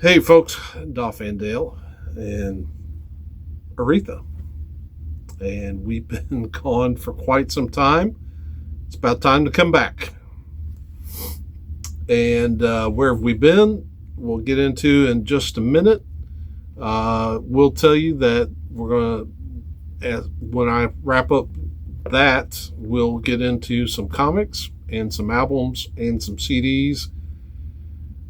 Hey folks, Dolph Van Dale and Aretha, and we've been gone for quite some time. It's about time to come back. And where have we been? We'll get into in just a minute. We'll tell you that we're going to, when I wrap up that, we'll get into some comics and some albums and some CDs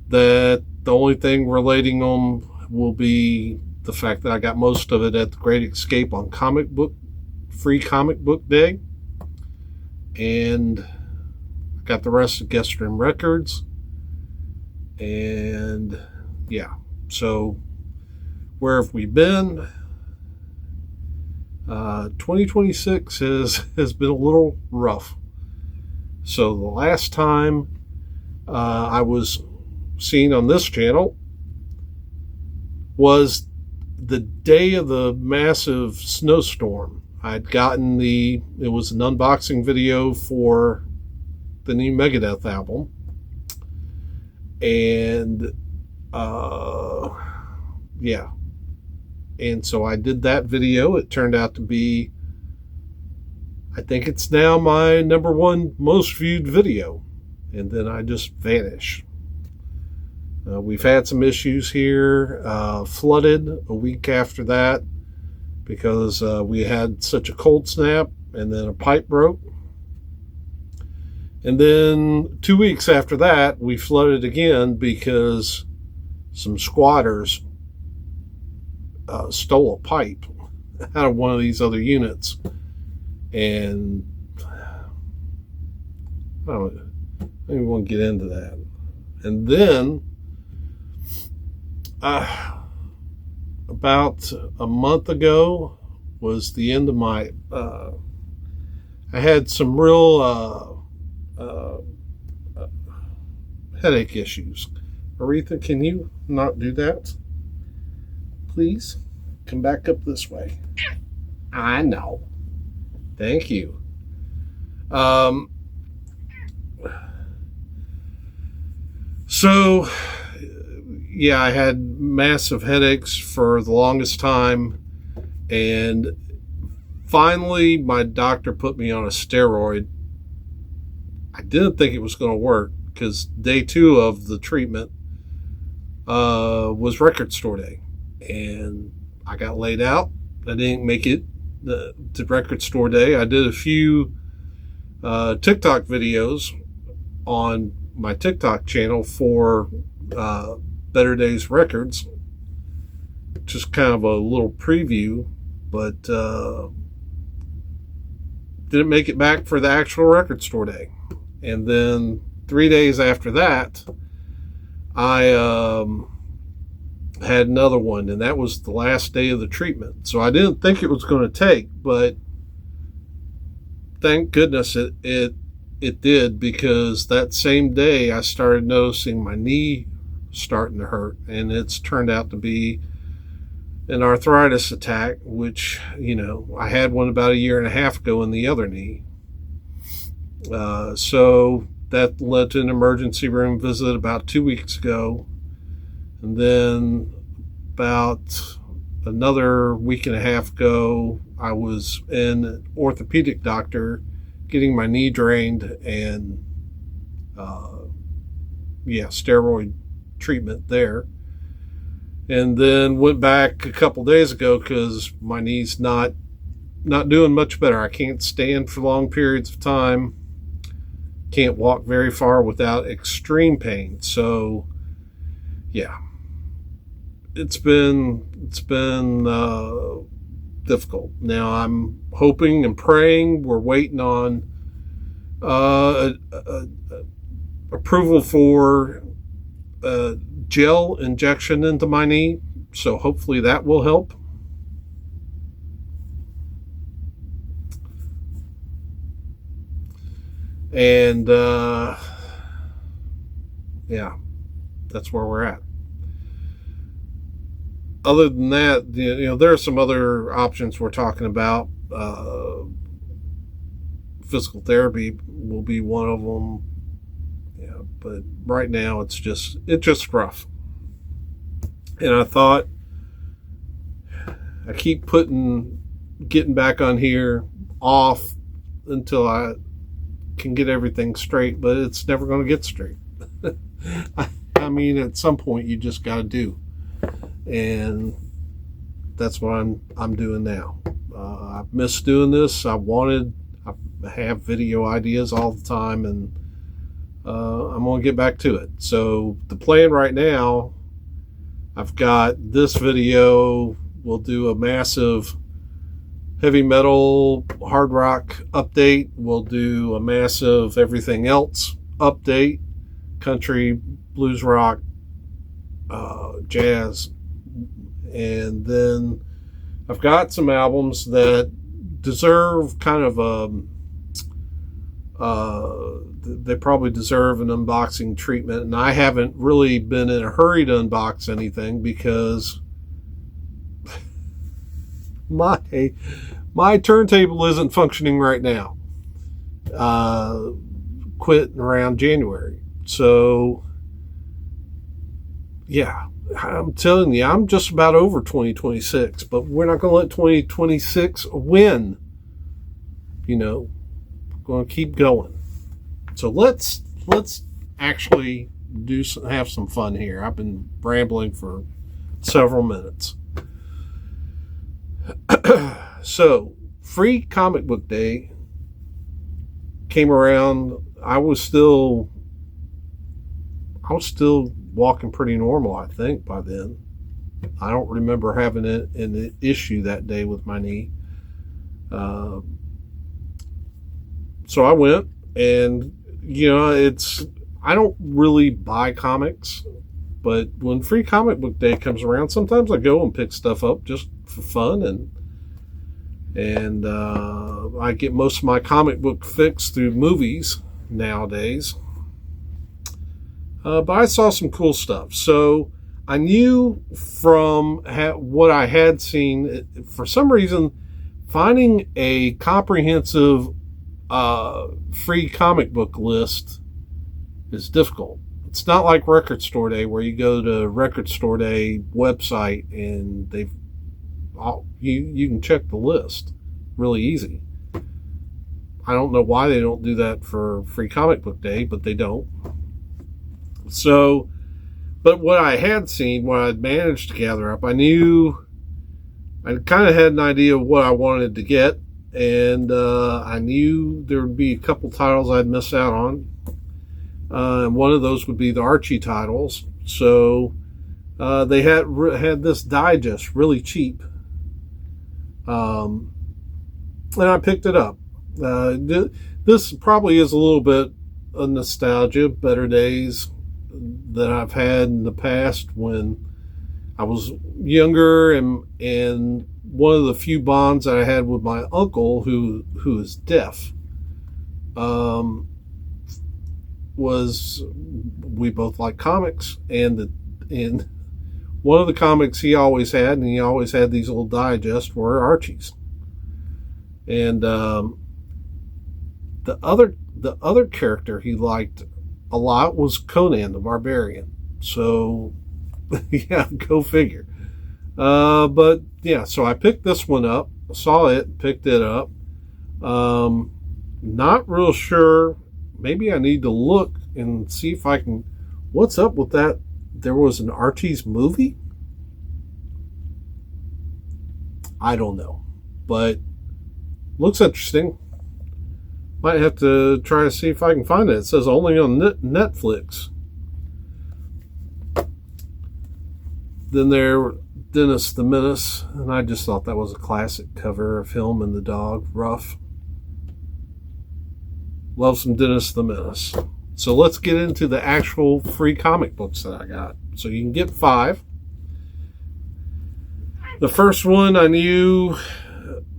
that the only thing relating them will be the fact that I got most of it at the Great Escape on Free Comic Book Day. And I got the rest of Guest Stream Records. And yeah, so where have we been? 2026 has been a little rough. So the last time I was seen on this channel was the day of the massive snowstorm. I'd gotten it was an unboxing video for the new Megadeth album. And, yeah. And so I did that video. It turned out to be, I think it's now my number one most viewed video. And then I just vanished. We've had some issues here, flooded a week after that because we had such a cold snap and then a pipe broke. And then 2 weeks after that, we flooded again because some squatters stole a pipe out of one of these other units. And I don't even want to get into that. And then about a month ago was the end of my I had some real headache issues. Aretha, can you not do that? Please come back up this way. I know. Thank you. So yeah, I had massive headaches for the longest time, and finally my doctor put me on a steroid. I didn't think it was going to work because day 2 of the treatment was record store day, and I got laid out. I didn't make it to record store day. I did a few TikTok videos on my TikTok channel for Better Days Records, just kind of a little preview, but didn't make it back for the actual record store day. And then 3 days after that, I had another one, and that was the last day of the treatment. So I didn't think it was going to take, but thank goodness it did, because that same day I started noticing my knee starting to hurt, and it's turned out to be an arthritis attack, which, I had one about a year and a half ago in the other knee. So that led to an emergency room visit about 2 weeks ago. And then about another week and a half ago, I was in an orthopedic doctor getting my knee drained and, steroid treatment there. And then went back a couple days ago because my knee's not doing much better. I can't stand for long periods of time. Can't walk very far without extreme pain. So, yeah, it's been difficult. Now I'm hoping and praying. We're waiting on approval for gel injection into my knee. So hopefully that will help. And that's where we're at. Other than that, there are some other options we're talking about. Physical therapy will be one of them. Yeah, but right now it's just rough. And I thought, I keep getting back on here off until I can get everything straight, but it's never going to get straight. I mean, at some point you just got to do, and that's what I'm doing now. I've missed doing this. I have video ideas all the time, and I'm going to get back to it. So the plan right now, I've got this video. We'll do a massive heavy metal, hard rock update. We'll do a massive everything else update, country, blues rock, jazz. And then I've got some albums that deserve kind of they probably deserve an unboxing treatment. And I haven't really been in a hurry to unbox anything because my turntable isn't functioning right now. Quit around January. So, yeah, I'm telling you, I'm just about over 2026, but we're not going to let 2026 win. You know, we're going to keep going. So let's actually have some fun here. I've been rambling for several minutes. So, Free Comic Book Day came around. I was still walking pretty normal, I think, by then. I don't remember having an issue that day with my knee. So I went, and I don't really buy comics, but when Free Comic Book Day comes around, sometimes I go and pick stuff up just for fun, and I get most of my comic book fix through movies nowadays. But I saw some cool stuff. So I knew from what I had seen, for some reason, finding a comprehensive free comic book list is difficult. It's not like Record Store Day, where you go to Record Store Day website and you can check the list really easy. I don't know why they don't do that for Free Comic Book Day, but they don't. So, but what I had seen, what I'd managed to gather up, I kind of had an idea of what I wanted to get, and I knew there would be a couple titles I'd miss out on. And one of those would be the Archie titles. So they had this digest really cheap, and I picked it up. This probably is a little bit of nostalgia, better days that I've had in the past when I was younger, and one of the few bonds that I had with my uncle, who is deaf, was we both like comics, and one of the comics he always had, and he always had these little digests, were Archies. And the other character he liked a lot was Conan the Barbarian. So yeah, go figure. But yeah, so I picked this one up, saw it, picked it up. Not real sure. Maybe I need to look and see if I can. What's up with that? There was an Archie's movie? I don't know. But looks interesting. Might have to try to see if I can find it. It says only on Netflix. Then there, Dennis the Menace, and I just thought that was a classic cover of him and the dog, Ruff. Love some Dennis the Menace. So let's get into the actual free comic books that I got. So you can get 5. The first one I knew,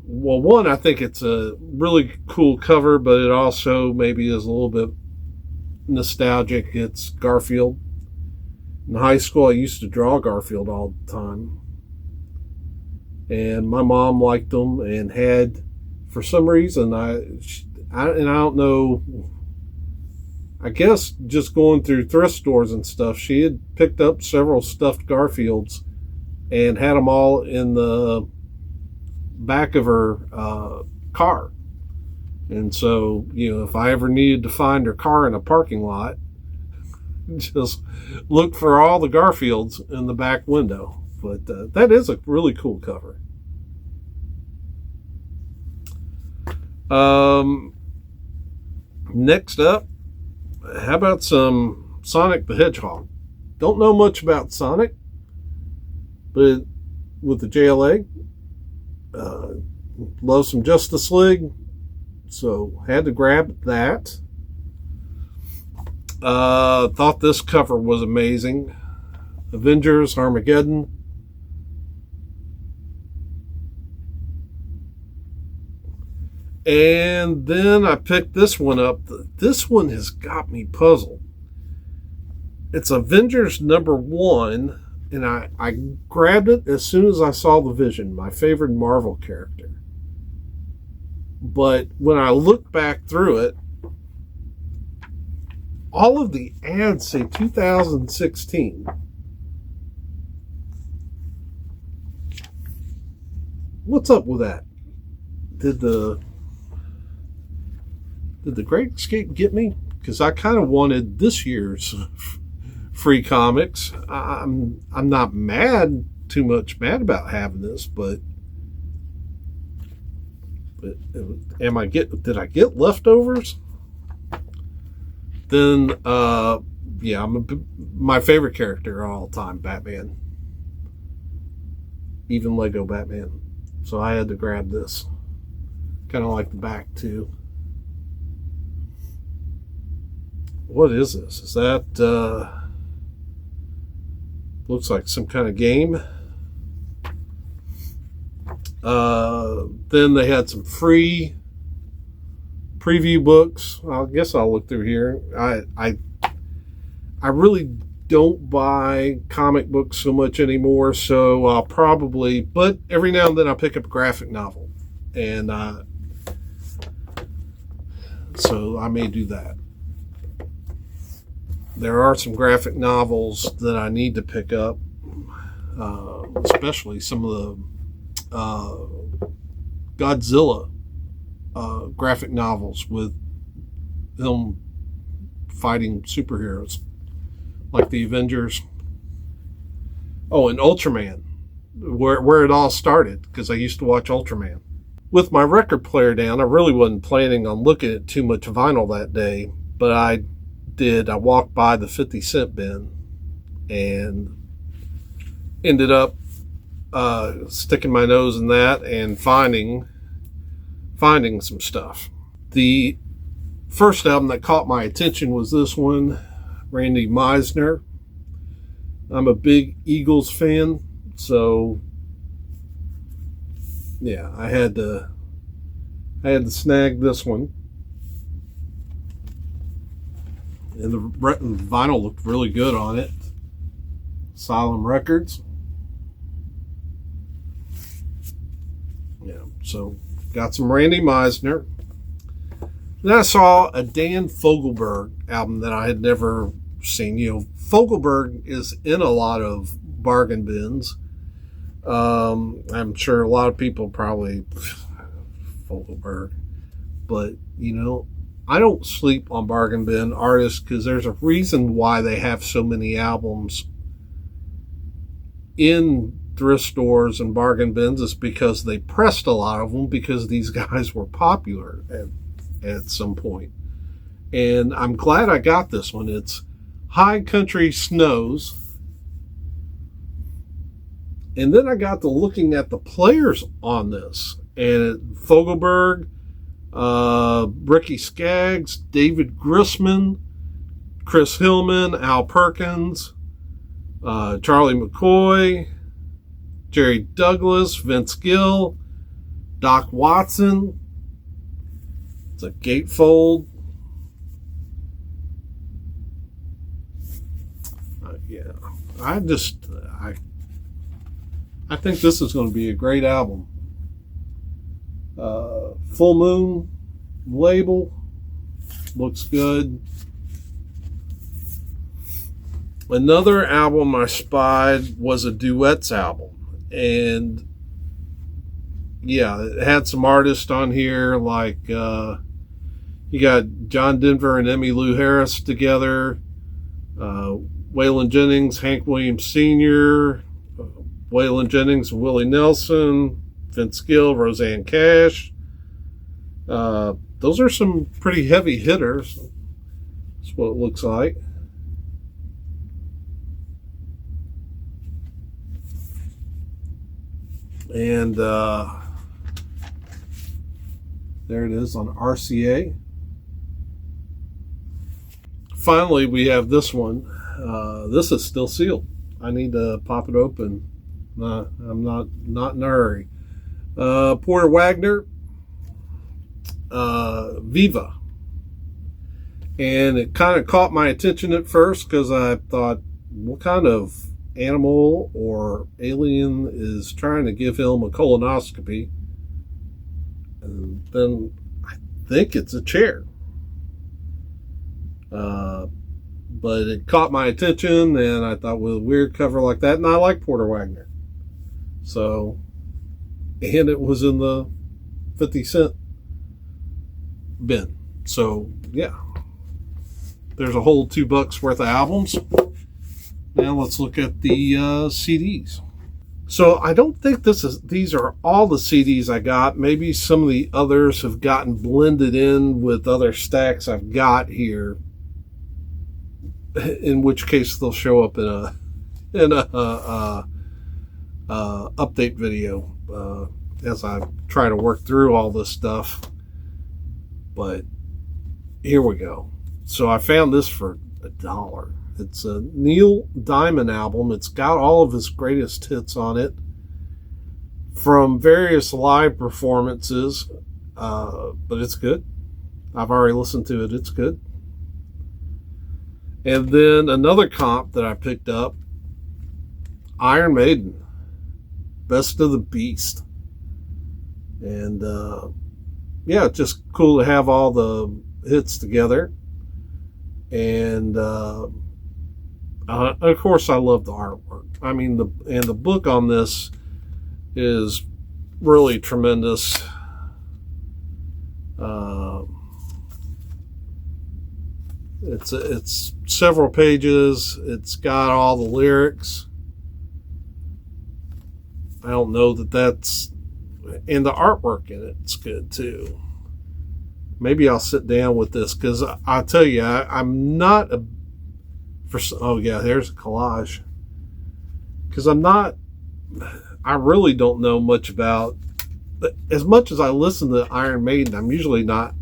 well, one, I think it's a really cool cover, but it also maybe is a little bit nostalgic. It's Garfield. In high school, I used to draw Garfield all the time. And my mom liked them and had, for some reason, I don't know, I guess just going through thrift stores and stuff, she had picked up several stuffed Garfields and had them all in the back of her car. And so, if I ever needed to find her car in a parking lot, just look for all the Garfields in the back window. But that is a really cool cover. Next up, how about some Sonic the Hedgehog? Don't know much about Sonic, but with the JLA, love some Justice League, so had to grab that. Thought this cover was amazing. Avengers Armageddon. And then I picked this one up. This one has got me puzzled. It's Avengers #1, and I grabbed it as soon as I saw the Vision, my favorite Marvel character. But when I look back through it, all of the ads say 2016. What's up with that? Did the Great Escape get me? Because I kind of wanted this year's free comics. I'm not too much mad about having this, but did I get leftovers? Then yeah, my favorite character of all time, Batman. Even Lego Batman. So I had to grab this. Kind of like the back too. What is this? Is that looks like some kind of game? Then they had some free preview books. I guess I'll look through here. I really don't buy comic books so much anymore, so I'll probably, but every now and then I'll pick up a graphic novel, and so I may do that. There are some graphic novels that I need to pick up, especially some of the Godzilla graphic novels with them fighting superheroes like the Avengers. Oh, and Ultraman, where it all started, because I used to watch Ultraman. With my record player down, I really wasn't planning on looking at too much vinyl that day, but I walked by the 50 cent bin and ended up sticking my nose in that and finding some stuff. The first album that caught my attention was this one, Randy Meisner. I'm a big Eagles fan, so yeah, I had to snag this one. And the vinyl looked really good on it. Asylum Records. Yeah, so got some Randy Meisner. Then I saw a Dan Fogelberg album that I had never seen. Fogelberg is in a lot of bargain bins. I'm sure a lot of people probably Fogelberg, but I don't sleep on bargain bin artists because there's a reason why they have so many albums in thrift stores and bargain bins. Is because they pressed a lot of them because these guys were popular at some point. And I'm glad I got this one. It's High Country Snows. And then I got to looking at the players on this. And Fogelberg, Ricky Skaggs, David Grissman, Chris Hillman, Al Perkins, Charlie McCoy, Jerry Douglas, Vince Gill, Doc Watson. It's a gatefold. Yeah, I think this is going to be a great album. Full Moon label looks good. Another album I spied was a duets album. And yeah, it had some artists on here like you got John Denver and Emmylou Harris together, Waylon Jennings, Hank Williams Sr., Waylon Jennings and Willie Nelson, Vince Gill, Roseanne Cash. Those are some pretty heavy hitters. That's what it looks like. And there it is on RCA. Finally, we have this one. This is still sealed. I need to pop it open. I'm not in a hurry. Porter Wagoner, Viva. And it kind of caught my attention at first because I thought, what kind of animal or alien is trying to give him a colonoscopy? And then I think it's a chair. But it caught my attention, and I thought, with a weird cover like that, and I like Porter Wagoner. So, and it was in the 50 cent bin. So, yeah. There's a whole $2 worth of albums. Now let's look at the CDs. So I don't think these are all the CDs I got. Maybe some of the others have gotten blended in with other stacks I've got here. In which case they'll show up in a update video as I try to work through all this stuff. But here we go. So I found this for $1. It's a Neil Diamond album. It's got all of his greatest hits on it from various live performances, but it's good. I've already listened to it. It's good. And then another comp that I picked up, Iron Maiden, Best of the Beast. And yeah, just cool to have all the hits together. And of course, I love the artwork. I mean, the book on this is really tremendous. It's several pages. It's got all the lyrics. I don't know that's, and the artwork in it's good too. Maybe I'll sit down with this because I'll tell you, I'm not a. Oh yeah, there's a collage. Because I really don't know much about. As much as I listen to Iron Maiden, I'm usually not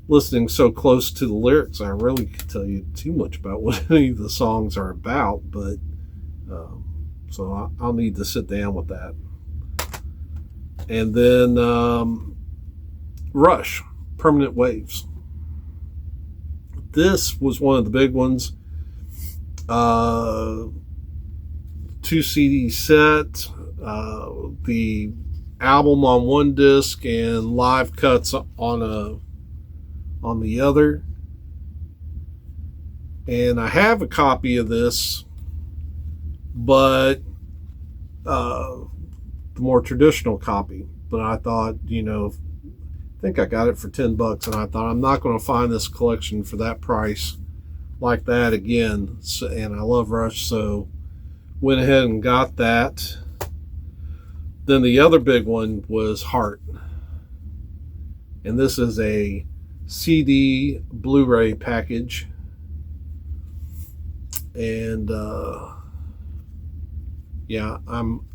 listening so close to the lyrics. I really can't tell you too much about what any of the songs are about, but so I'll need to sit down with that. And then Rush, Permanent Waves. This was one of the big ones. 2 CD set, the album on one disc and live cuts on the other. And I have a copy of this, but the more traditional copy. But I thought, I think I got it for $10, and I thought, I'm not going to find this collection for that price like that again. So, and I love Rush, so went ahead and got that. Then the other big one was Heart, and this is a CD Blu-ray package. And yeah, I'm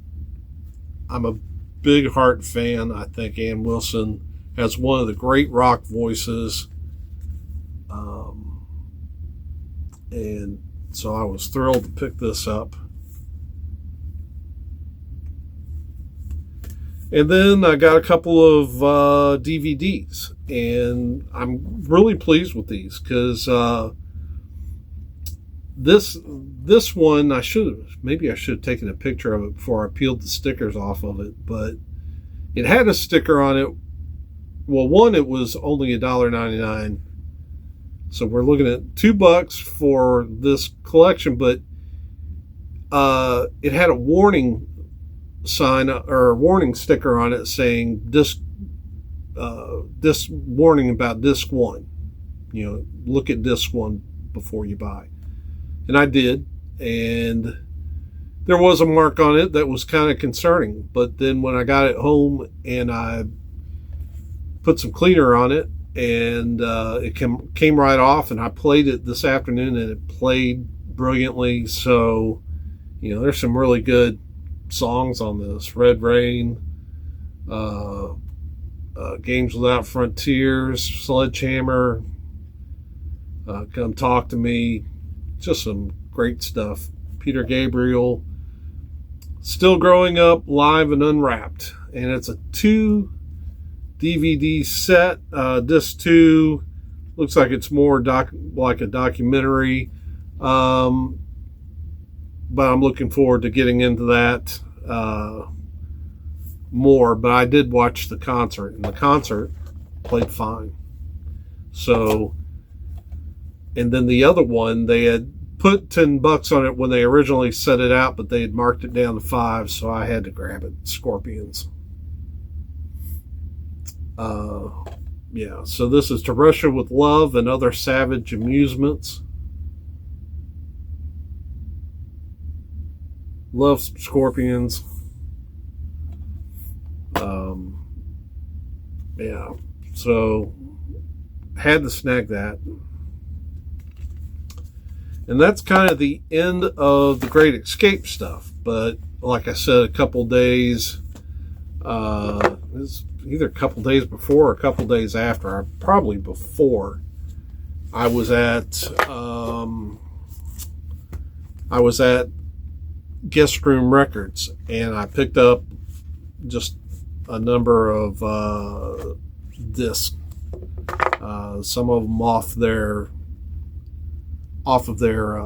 a big Heart fan. I think Ann Wilson has one of the great rock voices. And so I was thrilled to pick this up. And then I got a couple of DVDs, and I'm really pleased with these because this one I should have taken a picture of it before I peeled the stickers off of it, but it had a sticker on it. Well, one, it was only $1.99. So we're looking at $2 for this collection, but it had a warning sign or warning sticker on it saying disc warning about disc one. Look at disc one before you buy. And I did, and there was a mark on it that was kind of concerning. But then when I got it home and I put some cleaner on it, and it came right off, and I played it this afternoon, and it played brilliantly. So, there's some really good songs on this. Red Rain, Games Without Frontiers, Sledgehammer, Come Talk to Me. Just some great stuff. Peter Gabriel, Still Growing Up, Live and Unwrapped. And it's a 2 DVD set. Disc 2 looks like it's more like a documentary. But I'm looking forward to getting into that more. But I did watch the concert, and the concert played fine. So, and then the other one, they had put $10 on it when they originally set it out, but they had marked it down to $5, so I had to grab it. Scorpions. Yeah, so this is To Russia with Love and Other Savage Amusements. Love some Scorpions. Yeah, so had to snag that. And that's kind of the end of the Great Escape stuff. But like I said, a couple days, it's either a couple days before or a couple days after, probably before, I was at Guest Room Records, and I picked up just a number of discs. Some of them off of their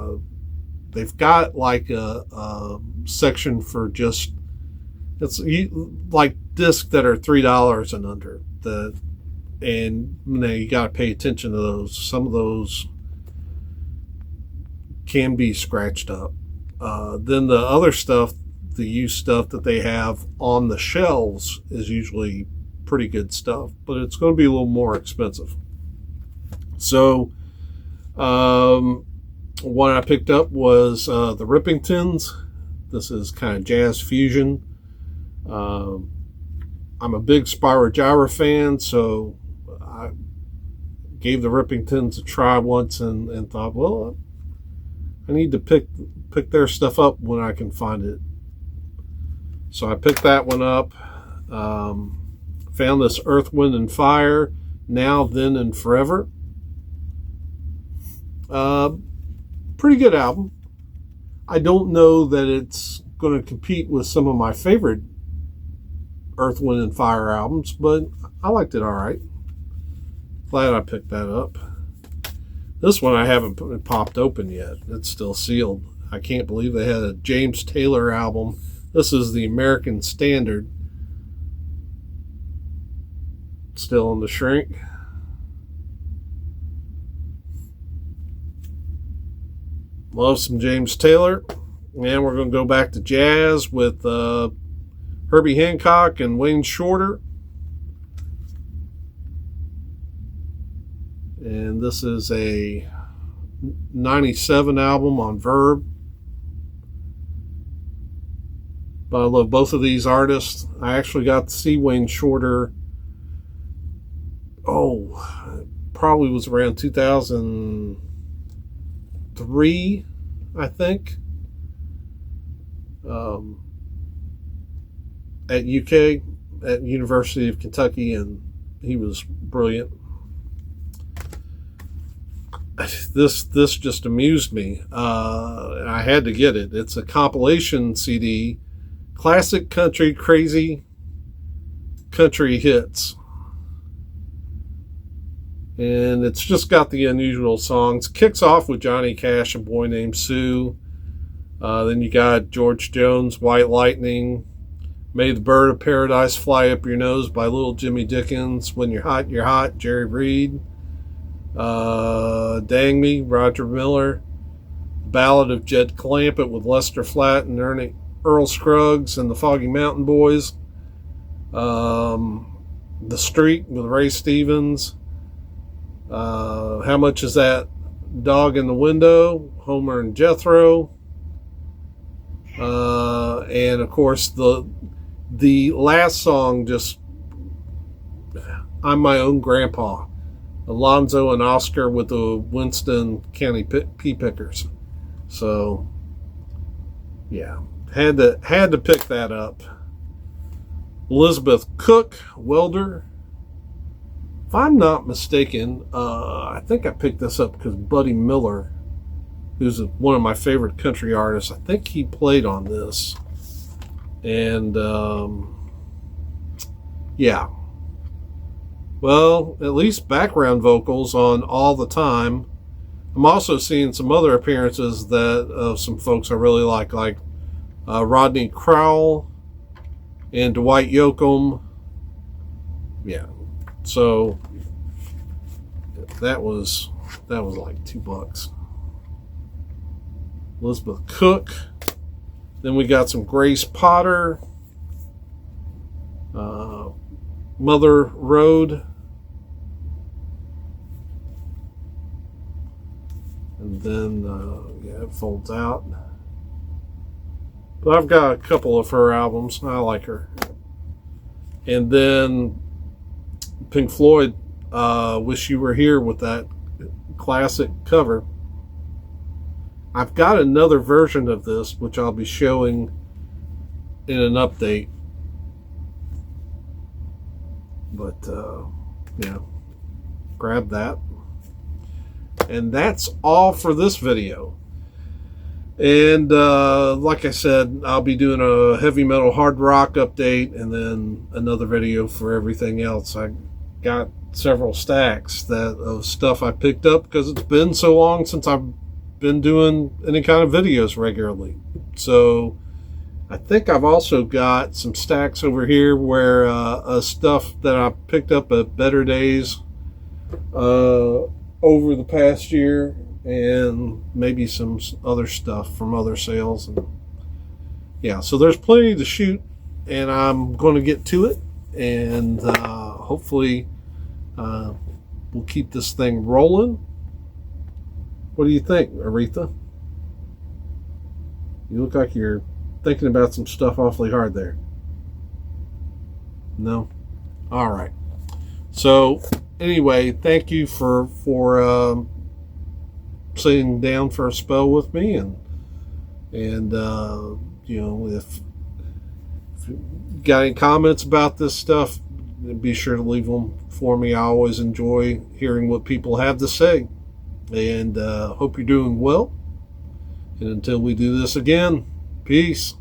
they've got like a section for just, it's like discs that are $3 and under. And you got to pay attention to those. Some of those can be scratched up. Then the other stuff, the used stuff that they have on the shelves, is usually pretty good stuff, but it's going to be a little more expensive. So one I picked up was the Rippingtons. This is kind of jazz fusion. I'm a big Spyro Gyra fan, so I gave the Rippingtons a try once and thought, well, I need to pick their stuff up when I can find it. So I picked that one up. Found this Earth, Wind, and Fire, Now, Then, and Forever. Pretty good album. I don't know that it's going to compete with some of my favorite Earth, Wind, and Fire albums, but I liked it all right. Glad I picked that up. This one I haven't popped open yet. It's still sealed. I can't believe they had a James Taylor album. This is the American Standard. Still in the shrink. Love some James Taylor. And we're going to go back to jazz with Herbie Hancock and Wayne Shorter. And this is a 97 album on Verb. But I love both of these artists. I actually got to see Wayne Shorter, probably was around 2003, I think, at UK, at University of Kentucky, and he was brilliant. This just amused me. I had to get it. It's a compilation CD, Classic Country Crazy Country Hits. And it's just got the unusual songs. Kicks off with Johnny Cash, A Boy Named Sue. Then you got George Jones, White Lightning. May the Bird of Paradise Fly Up Your Nose by Little Jimmy Dickens. When You're Hot, You're Hot, Jerry Reed. Dang Me, Roger Miller. Ballad of Jed Clampett with Lester Flatt and Earl Scruggs and the Foggy Mountain Boys. The Streak with Ray Stevens. How Much Is That Dog in the Window? Homer and Jethro. And of course the last song, just I'm My Own Grandpa. Alonzo and Oscar with the Winston County Pea Pickers. So yeah, had to pick that up. Elizabeth Cook, welder. If I'm not mistaken, I think I picked this up because Buddy Miller, who's one of my favorite country artists, I think he played on this. And yeah. Well, at least background vocals on All the Time. I'm also seeing some other appearances that of some folks I really like Rodney Crowell and Dwight Yoakam. Yeah. So that was like $2. Elizabeth Cook. Then we got some Grace Potter. Mother Road. And then, yeah, it folds out. But I've got a couple of her albums. I like her. And then Pink Floyd, Wish You Were Here, with that classic cover. I've got another version of this, which I'll be showing in an update. But, yeah, grab that. And that's all for this video. And like I said, I'll be doing a heavy metal hard rock update and then another video for everything else. I got several stacks of stuff I picked up because it's been so long since I've been doing any kind of videos regularly. So I think I've also got some stacks over here where stuff that I picked up at Better Days over the past year, and maybe some other stuff from other sales. And yeah, so there's plenty to shoot, and I'm going to get to it, and hopefully we'll keep this thing rolling. What do you think, Aretha? You look like you're thinking about some stuff awfully hard there. No? All right. So anyway, thank you for sitting down for a spell with me, and you know, if you got any comments about this stuff, be sure to leave them for me. I always enjoy hearing what people have to say, and hope you're doing well. And until we do this again, peace.